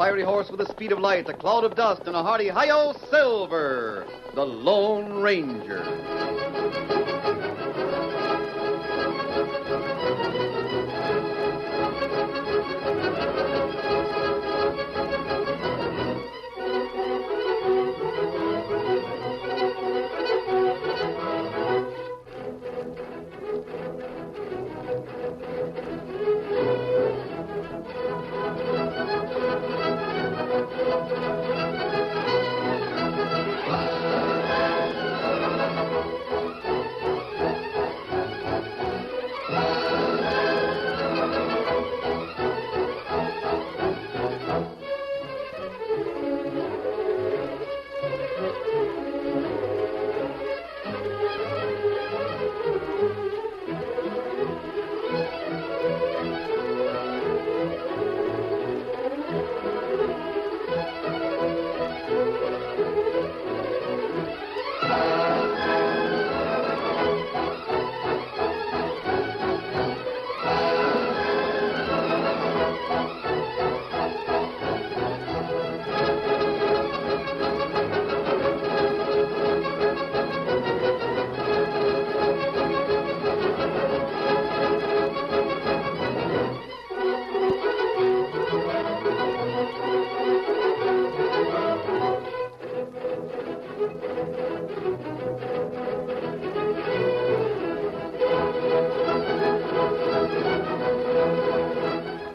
fiery horse with the speed of light, a cloud of dust, and a hearty hi-yo Silver, the Lone Ranger.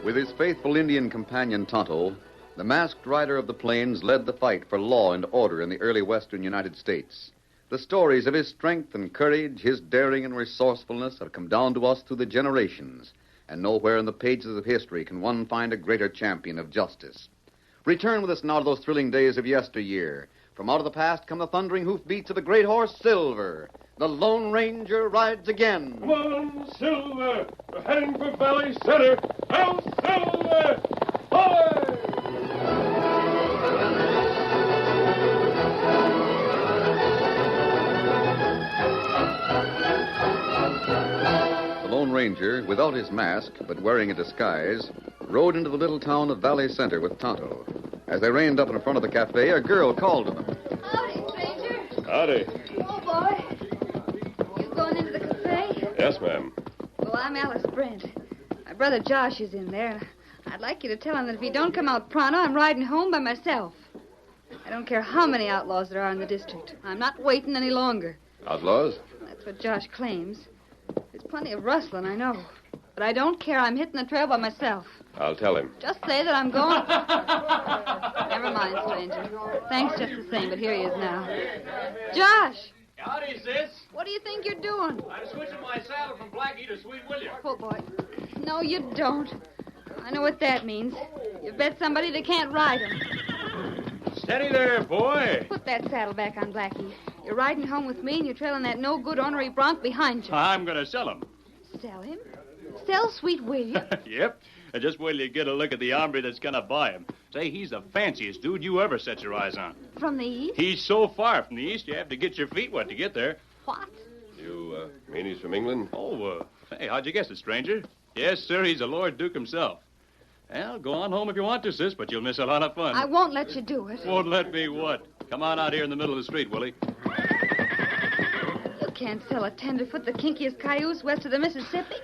With his faithful Indian companion Tonto, the masked rider of the plains led the fight for law and order in the early western United States. The stories of his strength and courage, his daring and resourcefulness have come down to us through the generations, and nowhere in the pages of history can one find a greater champion of justice. Return with us now to those thrilling days of yesteryear. From out of the past come the thundering hoofbeats of the great horse Silver. The Lone Ranger rides again. Come on, Silver! We're heading for Valley Center. Hail, Silver! Hoy! The Lone Ranger, without his mask, but wearing a disguise, rode into the little town of Valley Center with Tonto. As they reined up in front of the cafe, a girl called to them. Howdy, stranger. Howdy. Oh, boy. You going into the cafe? Yes, ma'am. Well, I'm Alice Brent. My brother Josh is in there. I'd like you to tell him that if he don't come out pronto, I'm riding home by myself. I don't care how many outlaws there are in the district. I'm not waiting any longer. Outlaws? That's what Josh claims. There's plenty of rustling, I know. But I don't care. I'm hitting the trail by myself. I'll tell him. Just say that I'm going... Never mind, stranger. Thanks just the same, but here he is now. Josh! Howdy, sis. What do you think you're doing? I'm switching my saddle from Blackie to Sweet William. Oh, boy. No, you don't. I know what that means. You bet somebody they can't ride him. Steady there, boy. Put that saddle back on Blackie. You're riding home with me, and you're trailing that no-good ornery bronc behind you. I'm going to sell him. Sell him? Sell Sweet William? Yep. Just wait till you get a look at the hombre that's going to buy him. Say, he's the fanciest dude you ever set your eyes on. From the east? He's so far from the east, you have to get your feet wet to get there. What? You, mean he's from England? Oh, hey, how'd you guess it, stranger? Yes, sir, he's the Lord Duke himself. Well, go on home if you want to, sis, but you'll miss a lot of fun. I won't let you do it. Won't let me what? Come on out here in the middle of the street, Willie. You can't sell a tenderfoot the kinkiest cayuse west of the Mississippi.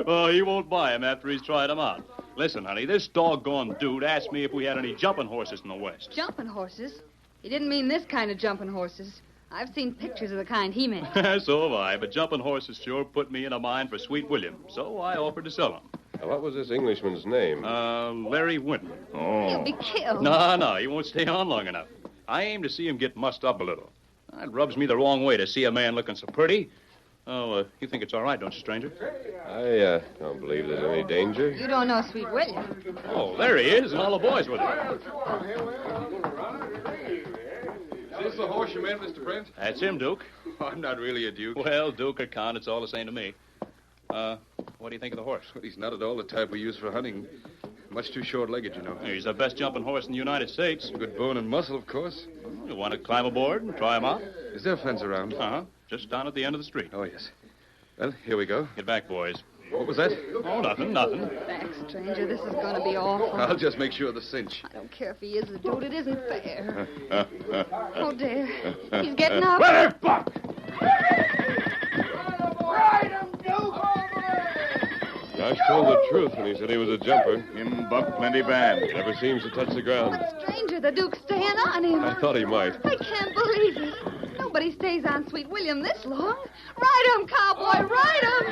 Oh, he won't buy him after he's tried him out. Listen, honey, this doggone dude asked me if we had any jumping horses in the West. Jumping horses? He didn't mean this kind of jumping horses. I've seen pictures of the kind he meant. So have I, but jumping horses sure put me in a mind for Sweet William, so I offered to sell him. What was this Englishman's name? Larry Winton. He'll be killed. No, he won't stay on long enough. I aim to see him get mussed up a little. It rubs me the wrong way to see a man looking so pretty. Oh, you think it's all right, don't you, stranger? I don't believe there's any danger. You don't know Sweet William. Oh, there he is, and all the boys with him. Is this the horse you meant, Mr. Brent? That's him, Duke. I'm not really a duke. Well, Duke or Count, it's all the same to me. What do you think of the horse? But he's not at all the type we use for hunting. Much too short-legged, you know. He's the best jumping horse in the United States. Good bone and muscle, of course. You want to climb aboard and try him out? Is there a fence around? Uh-huh. Just down at the end of the street. Oh, yes. Well, here we go. Get back, boys. What was that? Oh, nothing. Back, stranger. This is going to be awful. I'll just make sure of the cinch. I don't care if he is a dude. It isn't fair. Oh, dear. He's getting up. Let her buck! Josh told the truth when he said he was a jumper. Him buck plenty bad. He never seems to touch the ground. But, stranger, the Duke's staying on him. I thought he might. I can't believe it. Nobody stays on Sweet William this long. Ride him, cowboy, ride him!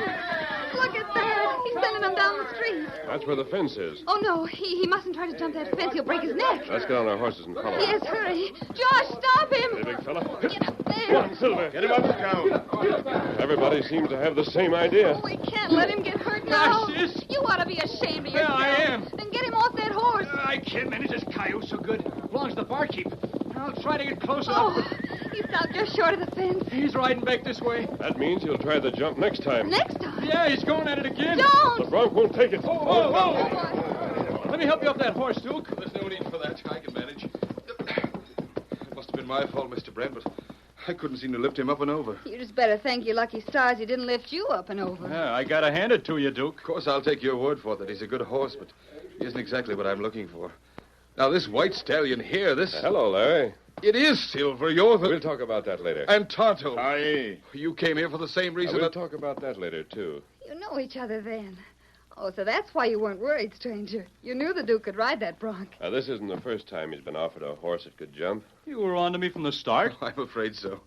Look at that. He's sending him down the street. That's where the fence is. Oh, no. He mustn't try to jump that fence. He'll break his neck. Let's get on our horses and follow. Yes, hurry. Josh, stop him. Hey, big fella. Get up there. Come on, Silver. Get him up, Scout. Everybody seems to have the same idea. We can't let him get hurt now. Gosh, sis. You ought to be ashamed of Yeah, yourself. I am. Then get him off that horse. I can't manage this coyote so good. As long as the barkeep. I'll try to get close Oh, enough. he stopped just short of the fence. He's riding back this way. That means he'll try the jump next time. Next time. Yeah, he's going at it again. The Don't. bronc won't take it. Let me help you up that horse, Duke. There's no need for that. I can manage. It must have been my fault, Mr. Brent, but I couldn't seem to lift him up and over. You just better thank your lucky stars he didn't lift you up and over. Yeah, I gotta hand it to you, Duke. Of course, I'll take your word for it that he's a good horse, but he isn't exactly what I'm looking for. Now, this white stallion here, this... Hello, Larry. It is Silver. You're the... We'll talk about that later. And Tonto. Aye. You came here for the same reason We'll that... talk about that later, too. You know each other then. Oh, so that's why you weren't worried, stranger. You knew the Duke could ride that bronc. Now, this isn't the first time he's been offered a horse that could jump. You were on to me from the start. I'm afraid so.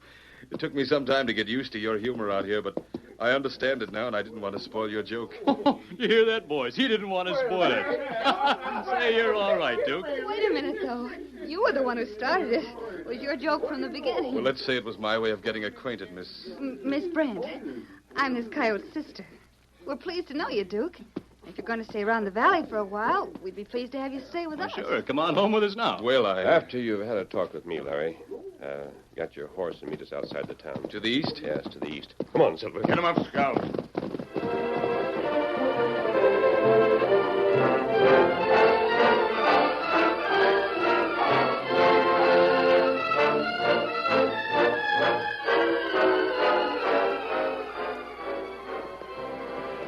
It took me some time to get used to your humor out here, but I understand it now, and I didn't want to spoil your joke. You hear that, boys? He didn't want to spoil it. Say, you're all right, Duke. Wait a minute, though. You were the one who started it. It was your joke from the beginning. Well, let's say it was my way of getting acquainted, Miss... Miss Brent, I'm this coyote's sister. We're pleased to know you, Duke. If you're going to stay around the valley for a while, we'd be pleased to have you stay with us. Sure, come on home with us now. Well, After you've had a talk with me, Larry, got your horse and meet us outside the town. To the east? Yes, to the east. Come on, Silver. Get him up, Scout.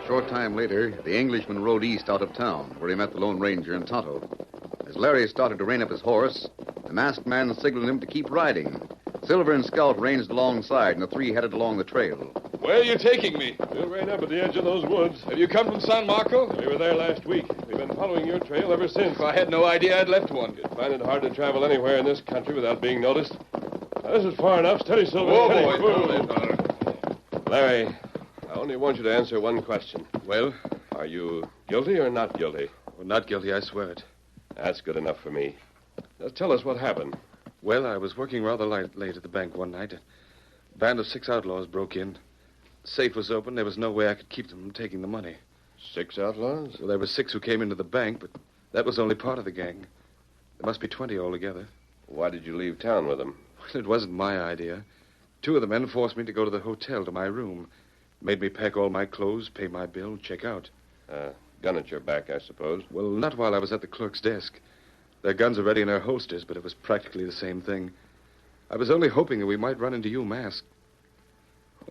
A short time later, the Englishman rode east out of town, where he met the Lone Ranger and Tonto. As Larry started to rein up his horse, the masked man signaled him to keep riding. Silver and Scout ranged alongside, and the three headed along the trail. Where are you taking me? We'll rein up at the edge of those woods. Have you come from San Marco? We were there last week. We've been following your trail ever since. I had no idea I'd left one. You'd find it hard to travel anywhere in this country without being noticed. Now, this is far enough. Steady, Silver. Oh, Steady. boy. Larry, I only want you to answer one question. Well, Are you guilty or not guilty? well, not guilty, I swear it. That's good enough for me. Now, tell us what happened. Well, I was working rather late at the bank one night. A band of 6 outlaws broke in. The safe was open. There was no way I could keep them from taking the money. 6 outlaws? Well, there were 6 who came into the bank, but that was only part of the gang. There must be 20 altogether. Why did you leave town with them? Well, it wasn't my idea. 2 of the men forced me to go to the hotel, to my room. Made me pack all my clothes, pay my bill, check out. Gun at your back, I suppose. Well, not while I was at the clerk's desk. Their guns are ready in their holsters, but it was practically the same thing. I was only hoping that we might run into you masked.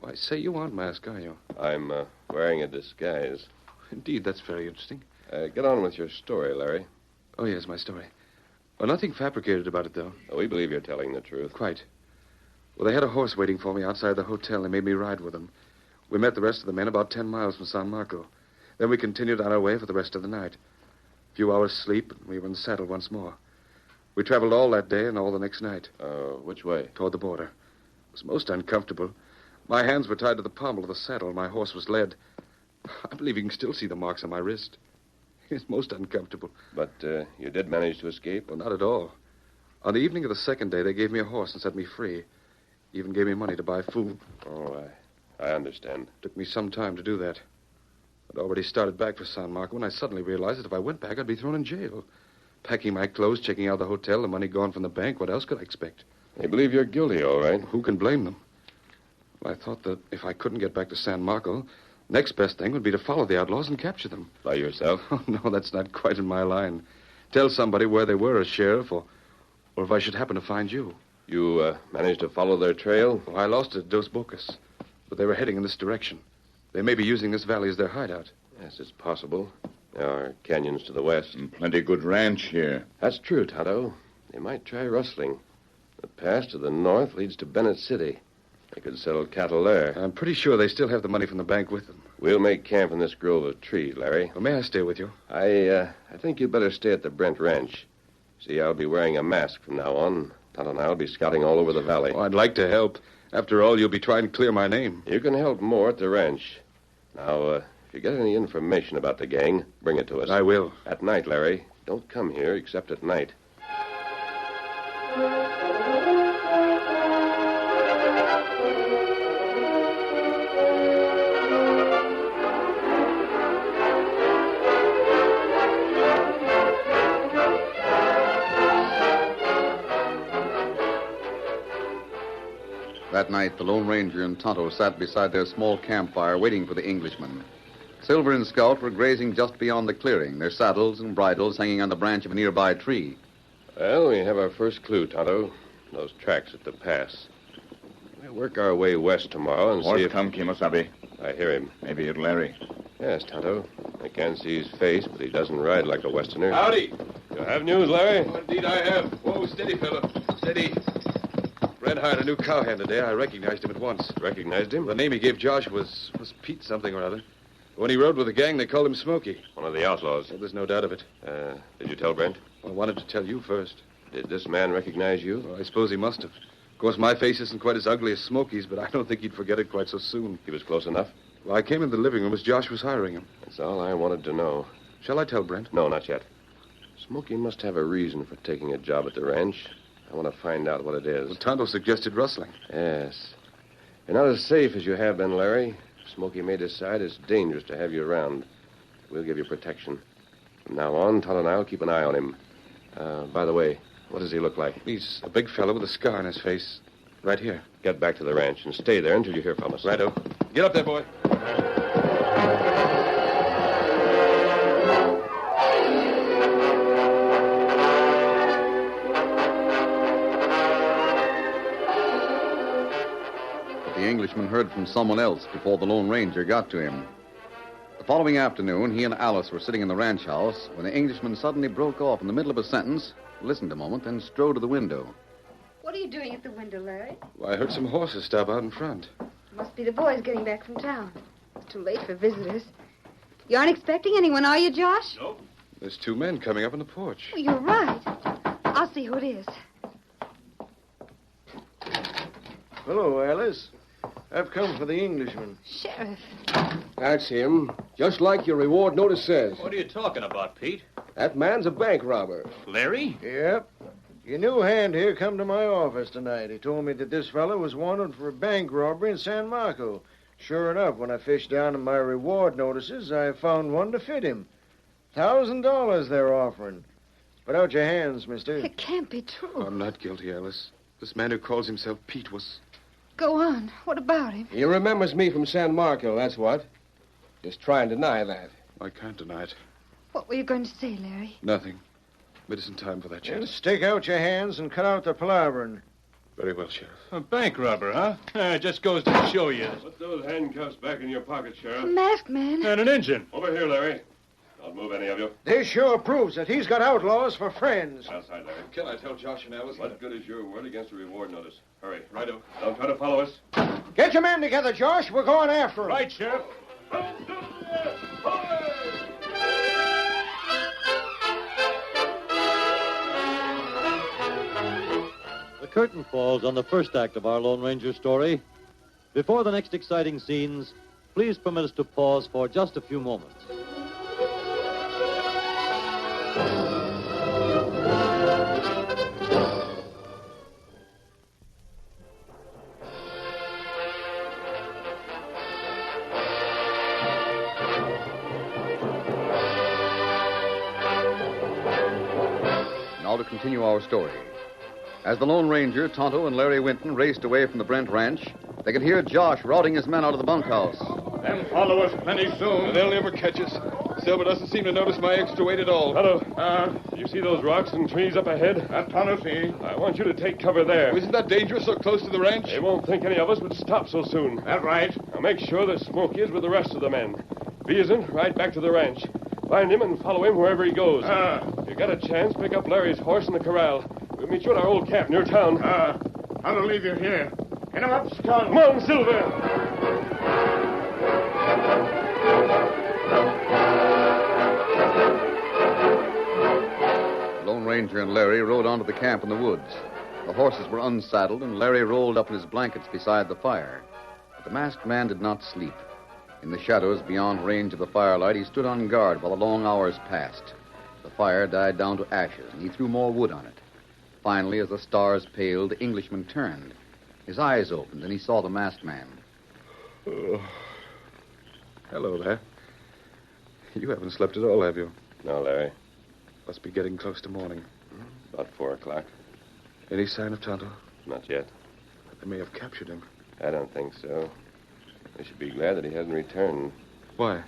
Oh, I say, you aren't masked, are you? I'm wearing a disguise. Indeed, that's very interesting. Get on with your story, Larry. Oh, yes, my story. Well, nothing fabricated about it, though. We believe you're telling the truth. Quite. Well, they had a horse waiting for me outside the hotel. They made me ride with them. We met the rest of the men about 10 miles from San Marco. Then we continued on our way for the rest of the night. A few hours' sleep, and we were in the saddle once more. We traveled all that day and all the next night. Which way? Toward the border. It was most uncomfortable. My hands were tied to the pommel of the saddle. My horse was led. I believe you can still see the marks on my wrist. It's most uncomfortable. But you did manage to escape? Well, not at all. On the evening of the second day, they gave me a horse and set me free. Even gave me money to buy food. Oh, I understand. Took me some time to do that. I'd already started back for San Marco when I suddenly realized that if I went back, I'd be thrown in jail. Packing my clothes, checking out the hotel, the money gone from the bank. What else could I expect? They believe you're guilty, all right. Who can blame them? Well, I thought that if I couldn't get back to San Marco, next best thing would be to follow the outlaws and capture them. By yourself? Oh, no, that's not quite in my line. Tell somebody where they were, a sheriff, or if I should happen to find you. You managed to follow their trail? Oh, I lost it at Dos Bocas, but they were heading in this direction. They may be using this valley as their hideout. Yes, it's possible. There are canyons to the west. And plenty good ranch here. That's true, Tonto. They might try rustling. The pass to the north leads to Bennett City. They could settle cattle there. I'm pretty sure they still have the money from the bank with them. We'll make camp in this grove of trees, Larry. Well, may I stay with you? I think you'd better stay at the Brent Ranch. See, I'll be wearing a mask from now on. Tonto and I'll be scouting all over the valley. Oh, I'd like to help. After all, you'll be trying to clear my name. You can help more at the ranch. Now, if you get any information about the gang, bring it to us. I will. At night, Larry. Don't come here except at night. That night, the Lone Ranger and Tonto sat beside their small campfire waiting for the Englishman. Silver and Scout were grazing just beyond the clearing, their saddles and bridles hanging on the branch of a nearby tree. Well, we have our first clue, Tonto. Those tracks at the pass. We'll work our way west tomorrow and see if... come, Kimosabe. I hear him. Maybe it's Larry. Yes, Tonto. I can't see his face, but he doesn't ride like a Westerner. Howdy. You have news, Larry? Oh, indeed I have. Whoa, steady, fella. Steady. Brent hired a new cowhand today. I recognized him at once. Recognized him? The name he gave Josh was Pete something or other. When he rode with the gang, they called him Smoky. One of the outlaws. Well, there's no doubt of it. Did you tell Brent? I wanted to tell you first. Did this man recognize you? Well, I suppose he must have. Of course, my face isn't quite as ugly as Smoky's, but I don't think he'd forget it quite so soon. He was close enough? Well, I came into the living room as Josh was hiring him. That's all I wanted to know. Shall I tell Brent? No, not yet. Smoky must have a reason for taking a job at the ranch. I want to find out what it is. Well, Tonto suggested rustling. Yes. You're not as safe as you have been, Larry. Smoky may decide it's dangerous to have you around. We'll give you protection. From now on, Tonto and I'll keep an eye on him. By the way, what does he look like? He's a big fellow with a scar on his face. Right here. Get back to the ranch and stay there until you hear from us. Righto. Get up there, boy. The Englishman heard from someone else before the Lone Ranger got to him. The following afternoon, he and Alice were sitting in the ranch house when the Englishman suddenly broke off in the middle of a sentence, listened a moment, and strode to the window. What are you doing at the window, Larry? Well, I heard some horses stop out in front. Must be the boys getting back from town. It's too late for visitors. You aren't expecting anyone, are you, Josh? Nope. There's two men coming up on the porch. Well, you're right. I'll see who it is. Hello, Alice. I've come for the Englishman. Sheriff. That's him. Just like your reward notice says. What are you talking about, Pete? That man's a bank robber. Larry? Yep. Your new hand here come to my office tonight. He told me that this fellow was wanted for a bank robbery in San Marco. Sure enough, when I fished down in my reward notices, I found one to fit him. $1,000 they're offering. Put out your hands, mister. It can't be true. I'm not guilty, Alice. This man who calls himself Pete was... Go on. What about him? He remembers me from San Marco, that's what. Just try and deny that. I can't deny it. What were you going to say, Larry? Nothing. But it isn't time for that yet. Just stick out your hands and cut out the palavering. Very well, Sheriff. A bank robber, huh? It just goes to show you. Put those handcuffs back in your pocket, A Sheriff. masked man. And an engine. Over here, Larry. Don't move any of you. This sure proves that he's got outlaws for friends. Outside, Larry. Can I tell Josh and Alice? What good is your word against a reward notice? Hurry. Righto. Don't try to follow us. Get your men together, Josh. We're going after him. Right, Sheriff. The curtain falls on the first act of our Lone Ranger story. Before the next exciting scenes, please permit us to pause for just a few moments. Now to continue our story. As the Lone Ranger, Tonto, and Larry Winton raced away from the Brent Ranch, they could hear Josh routing his men out of the bunkhouse. Them follow us plenty soon. They'll never catch us. Silver doesn't seem to notice my extra weight at all. Tonto, you see those rocks and trees up ahead? Tonto, see. I want you to take cover there. Isn't that dangerous so close to the ranch? They won't think any of us would stop so soon. That's right. Now make sure that Smoky is with the rest of the men. If he isn't, ride back to the ranch. Find him and follow him wherever he goes. If you got a chance, pick up Larry's horse in the corral. We'll meet you at our old camp near town. I'll leave you here. Get him up, Scout. Come on, Silver. The Lone Ranger and Larry rode on to the camp in the woods. The horses were unsaddled, and Larry rolled up in his blankets beside the fire. But the masked man did not sleep. In the shadows beyond range of the firelight, he stood on guard while the long hours passed. The fire died down to ashes, and he threw more wood on it. Finally, as the stars paled, the Englishman turned. His eyes opened, and he saw the masked man. Oh. Hello there. You haven't slept at all, have you? No, Larry. Must be getting close to morning. About 4 o'clock. Any sign of Tonto? Not yet. They may have captured him. I don't think so. We should be glad that he hasn't returned. Why?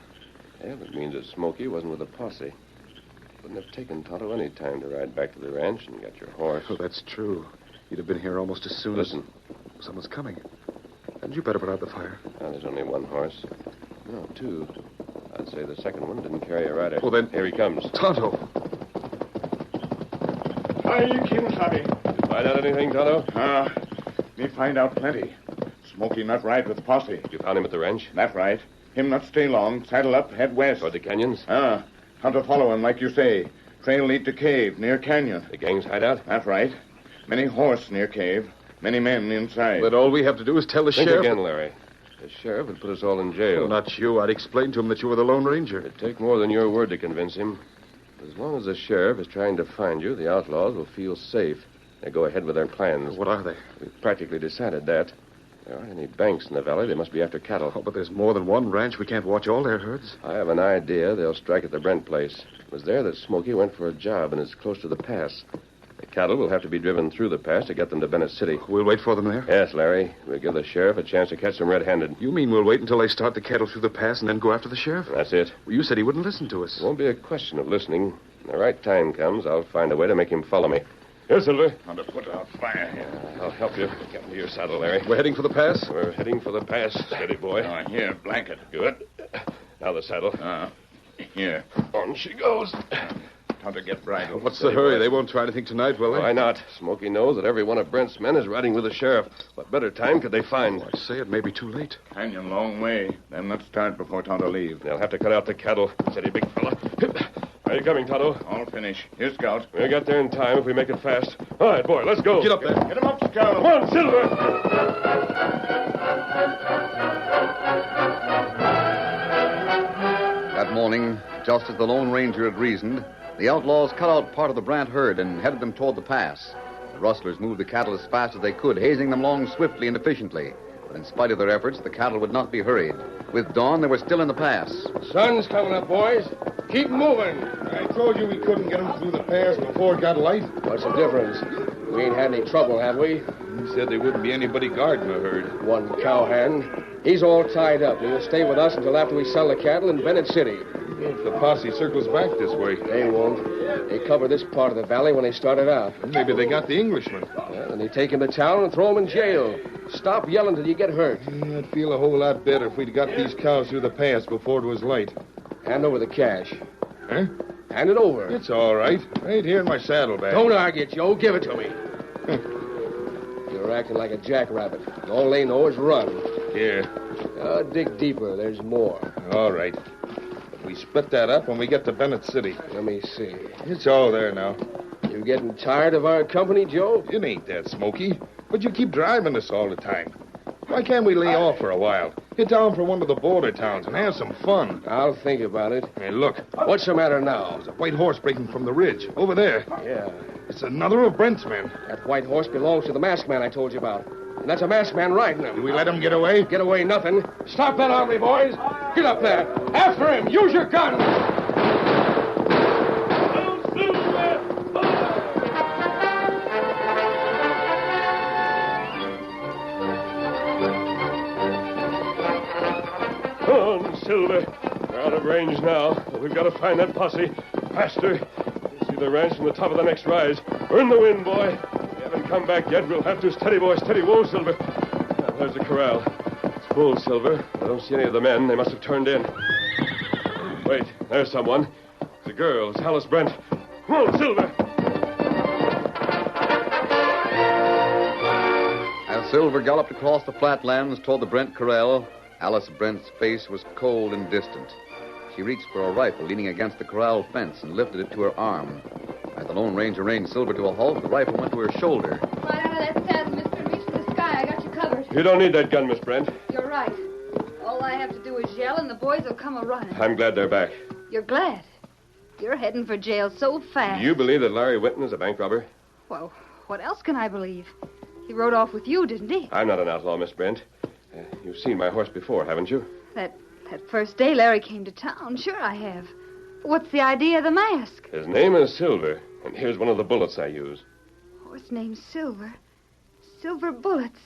Well, it means that Smoky wasn't with the posse. Wouldn't have taken Tonto any time to ride back to the ranch and get your horse. Oh, that's true. He'd have been here almost as soon Listen. as... Someone's coming. Hadn't you better put out the fire? Well, there's only one horse. No, 2. I'd say the second one didn't carry a rider. Well, then... Here he comes. Tonto! Hi, Kimasabi. You find out anything, Tonto? Me find out plenty. Smoky not ride with posse. You found him at the ranch? That's right. Him not stay long. Saddle up, head west. Toward the canyons? Tonto follow him, like you say. Trail lead to cave, near canyon. The gang's hideout? That's right. Many horse near cave. Many men inside. But all we have to do is tell the Think sheriff... again, Larry. The sheriff would put us all in jail. Oh, not you. I'd explain to him that you were the Lone Ranger. It'd take more than your word to convince him. As long as the sheriff is trying to find you, the outlaws will feel safe. They go ahead with their plans. What are they? We've practically decided that. There aren't any banks in the valley. They must be after cattle. Oh, but there's more than one ranch. We can't watch all their herds. I have an idea they'll strike at the Brent place. It was there that Smoky went for a job, and it's close to the pass. The cattle will have to be driven through the pass to get them to Bennett City. We'll wait for them there? Yes, Larry. We'll give the sheriff a chance to catch them red-handed. You mean we'll wait until they start the cattle through the pass and then go after the sheriff? That's it. Well, you said he wouldn't listen to us. It won't be a question of listening. When the right time comes, I'll find a way to make him follow me. Here, Silver. Time to put out fire here. I'll help you. Get into your saddle, Larry. We're heading for the pass? We're heading for the pass. Steady, boy. Here, blanket. Good. Now the saddle. Here. On she goes. Time to get bridled. What's the hurry? They won't try anything tonight, will they? Why not? Smoky knows that every one of Brent's men is riding with the sheriff. What better time could they find? I say it may be too late. Canyon long way. Then let's start before Tonto leave. They'll have to cut out the cattle. Steady, big fella. Are you coming, Tonto? All finish. Here, Scout. We'll get there in time if we make it fast. All right, boy, let's go. Get up there. Get him up, Scout. Come on, Silver. That morning, just as the Lone Ranger had reasoned, the outlaws cut out part of the Brant herd and headed them toward the pass. The rustlers moved the cattle as fast as they could, hazing them along swiftly and efficiently. But in spite of their efforts, the cattle would not be hurried. With dawn, they were still in the pass. Sun's coming up, boys. Keep moving. I told you we couldn't get him through the pass before it got light. What's the difference? We ain't had any trouble, have we? He said there wouldn't be anybody guarding the herd. One cowhand. He's all tied up. He'll stay with us until after we sell the cattle in Bennett City. If the posse circles back this way. They won't. They covered this part of the valley when they started out. Maybe they got the Englishman. Well, and they take him to town and throw him in jail. Stop yelling till you get hurt. I'd feel a whole lot better if we'd got these cows through the pass before it was light. Hand over the cash. Huh? Hand it over. It's all right. Right here in my saddlebag. Don't argue, Joe. Give it to me. You're acting like a jackrabbit. All they know is run. Here. Dig deeper. There's more. All right. But we split that up when we get to Bennett City. Let me see. It's all there now. You getting tired of our company, Joe? It ain't that, Smoky. But you keep driving us all the time. Why can't we lay off for a while? Get down for one of the border towns and have some fun. I'll think about it. Hey, look. What's the matter now? There's a white horse breaking from the ridge. Over there. Yeah. It's another of Brent's men. That white horse belongs to the masked man I told you about. And that's a masked man riding him. Do we let him get away? Get away nothing. Stop that army, boys. Get up there. After him. Use your guns. Come on, Silver. Out of range now. But we've got to find that posse. Faster. You see the ranch from the top of the next rise. We're in the wind, boy. We haven't come back yet. We'll have to steady, boy. Steady. Whoa, Silver. Now, there's the corral. It's full, Silver. I don't see any of the men. They must have turned in. Wait, there's someone. It's a girl. It's Alice Brent. Come on, Silver. As Silver galloped across the flatlands toward the Brent corral, Alice Brent's face was cold and distant. She reached for a rifle leaning against the corral fence and lifted it to her arm. As the Lone Ranger reined Silver to a halt, the rifle went to her shoulder. Right under that saddle, mister, and reach for the sky. I got you covered. You don't need that gun, Miss Brent. You're right. All I have to do is yell, and the boys will come a-running. I'm glad they're back. You're glad? You're heading for jail so fast. Do you believe that Larry Whitten is a bank robber? Well, what else can I believe? He rode off with you, didn't he? I'm not an outlaw, Miss Brent. You've seen my horse before, haven't you? That first day Larry came to town, sure I have. What's the idea of the mask? His name is Silver, and here's one of the bullets I use. Horse named Silver. Silver bullets.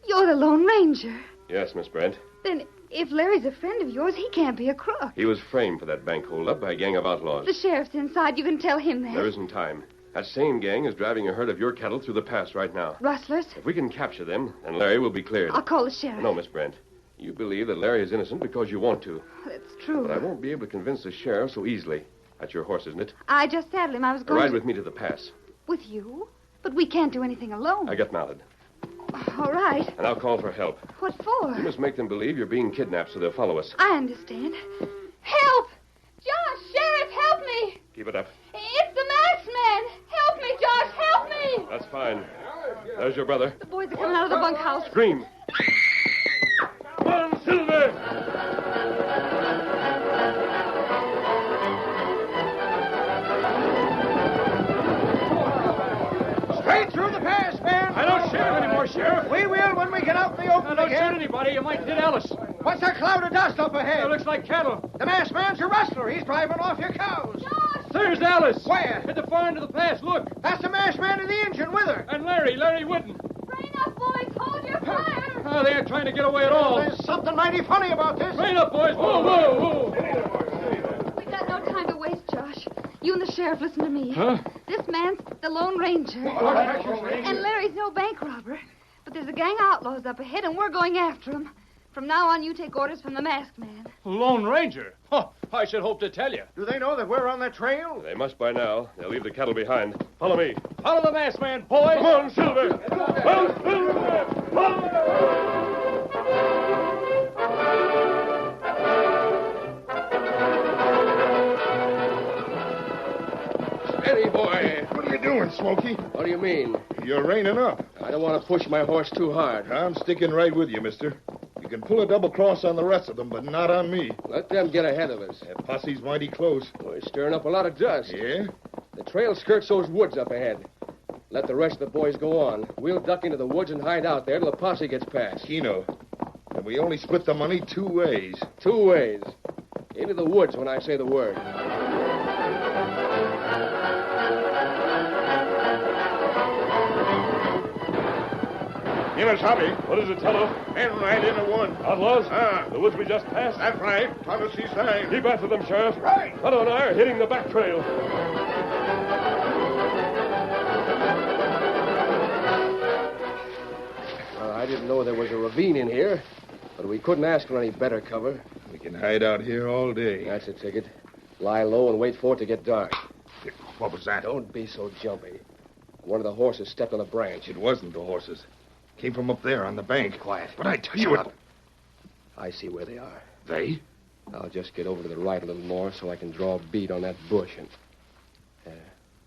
You're the Lone Ranger. Yes, Miss Brent. Then if Larry's a friend of yours, he can't be a crook. He was framed for that bank holdup by a gang of outlaws. The sheriff's inside. You can tell him that. There isn't time. That same gang is driving a herd of your cattle through the pass right now. Rustlers? If we can capture them, then Larry will be cleared. I'll call the sheriff. No, Miss Brent. You believe that Larry is innocent because you want to. That's true. But I won't be able to convince the sheriff so easily. That's your horse, isn't it? I just saddled him. I was going Ride to... with me to the pass. With you? But we can't do anything alone. I get mounted. All right. And I'll call for help. What for? You must make them believe you're being kidnapped so they'll follow us. I understand. Help! Josh, Sheriff, help me! Keep it up. It's the masked man! Help me, Josh, help me! That's fine. There's your brother. The boys are coming out of the bunkhouse. Scream. Come on, Silver! Straight through the pass, man. I don't shoot anymore, Sheriff. We will when we get out in the open Don't again. shoot anybody. You might hit Alice. What's that cloud of dust up ahead? It looks like cattle. The masked man's a rustler. He's driving off your cows. There's Alice. Where? At the far end of the pass. Look. That's the masked man and the engine with her. And Larry Whitten. Rein up, boys. Hold your fire. Oh, they ain't trying to get away at all. There's something mighty funny about this. Rein up, boys. Whoa, whoa, whoa. We got no time to waste, Josh. You and the sheriff, listen to me. Huh? This man's the Lone Ranger. And Larry's no bank robber. But there's a gang of outlaws up ahead, and we're going after them. From now on, you take orders from the masked man. Lone Ranger? Huh, I should hope to tell you. Do they know that we're on that trail? They must by now. They'll leave the cattle behind. Follow me. Follow the masked man, boys. Come on, Silver. Come Silver. Steady, boy. What are you doing, Smokey? What do you mean? You're reining up. I don't want to push my horse too hard. I'm sticking right with you, mister. You can pull a double cross on the rest of them, but not on me. Let them get ahead of us. That posse's mighty close. We're stirring up a lot of dust. Yeah? The trail skirts those woods up ahead. Let the rest of the boys go on. We'll duck into the woods and hide out there till the posse gets past. Keno. And we only split the money 2 ways. 2 ways. Into the woods when I say the word. Hobby. What is it, Tonto? Men right into one. Outlaws? Ah. The woods we just passed? That's right. Tennessee sign. Keep after them, Sheriff. Right. Tonto and I are hitting the back trail. Well, I didn't know there was a ravine in here, but we couldn't ask for any better cover. We can hide out here all day. That's a ticket. Lie low and wait for it to get dark. What was that? Don't be so jumpy. One of the horses stepped on a branch. It wasn't the horses. Came from up there on the bank. Quiet. But I tell you Shut up. I see where they are. They? I'll just get over to the right a little more so I can draw a bead on that bush and...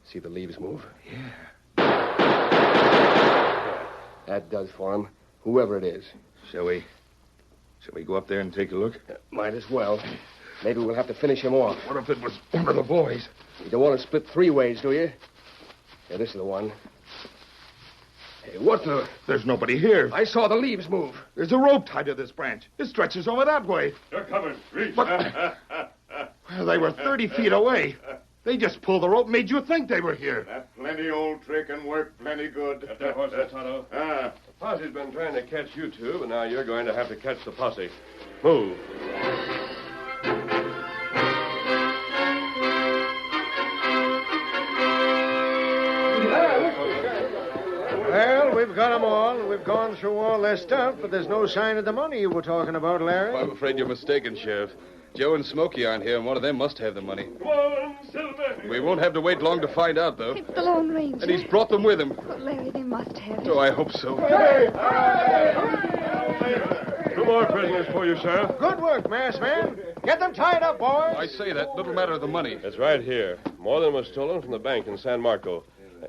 see the leaves move? Yeah. That does for him, whoever it is. Shall we go up there and take a look? Might as well. Maybe we'll have to finish him off. What if it was one of the boys? You don't want to split 3 ways, do you? Yeah, this is the one. Hey, what the... There's nobody here. I saw the leaves move. There's a rope tied to this branch. It stretches over that way. You're covered. Reach. But... Well, they were 30 feet away. They just pulled the rope and made you think they were here. That plenty old trick and worked plenty good. Get that horse, Tonto. Ah. The posse's been trying to catch you two, but now you're going to have to catch the posse. Move. We've got 'em all. We've gone through all their stuff, but there's no sign of the money you were talking about, Larry. I'm afraid you're mistaken, Sheriff. Joe and Smokey aren't here, and one of them must have the money. Come on, Silver. We won't have to wait long to find out, though. It's the Lone Ranger. And he's brought them with him. Oh, Larry, they must have it. Oh, I hope so. Two more prisoners for you, Sheriff. Good work, masked man. Get them tied up, boys. I say that little matter of the money. It's right here. More than was stolen from the bank in San Marco.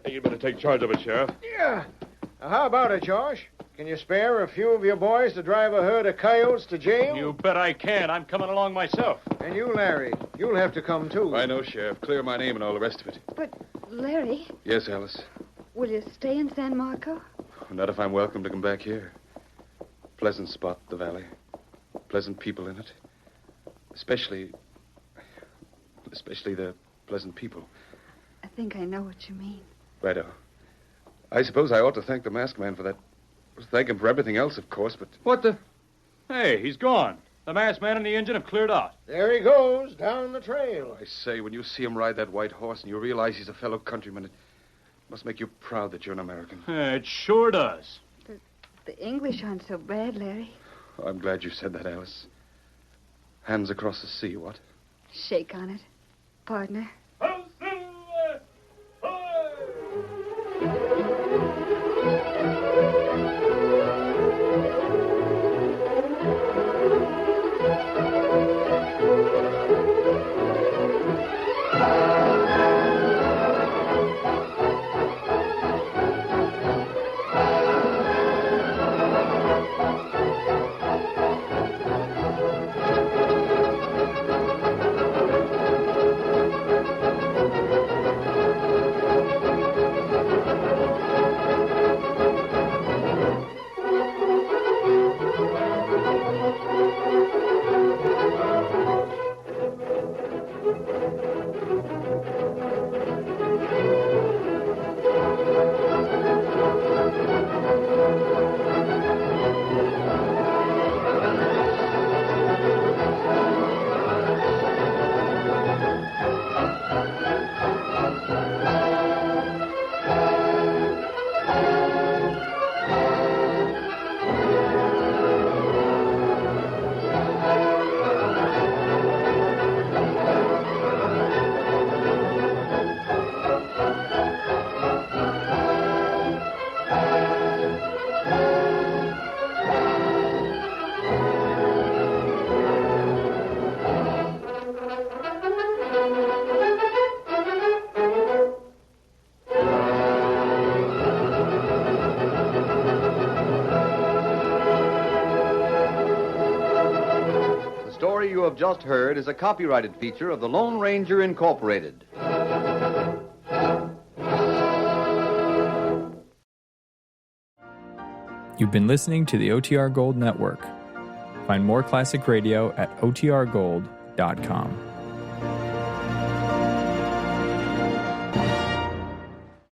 You'd better take charge of it, Sheriff. Yeah. Now, how about it, Josh? Can you spare a few of your boys to drive a herd of coyotes to jail? You bet I can. I'm coming along myself. And you, Larry, you'll have to come, too. I know, Sheriff. Clear my name and all the rest of it. But, Larry, Yes, Alice. will you stay in San Marco? Not if I'm welcome to come back here. Pleasant spot, the valley. Pleasant people in it. Especially the pleasant people. I think I know what you mean. Righto. I suppose I ought to thank the masked man for that. Thank him for everything else, of course, but... What the? Hey, he's gone. The masked man and the engine have cleared out. There he goes, down the trail. I say, when you see him ride that white horse and you realize he's a fellow countryman, it must make you proud that you're an American. It sure does. The English aren't so bad, Larry. I'm glad you said that, Alice. Hands across the sea, what? Shake on it, partner. The story you have just heard is a copyrighted feature of the Lone Ranger Incorporated. You've been listening to the OTR Gold Network. Find more classic radio at otrgold.com.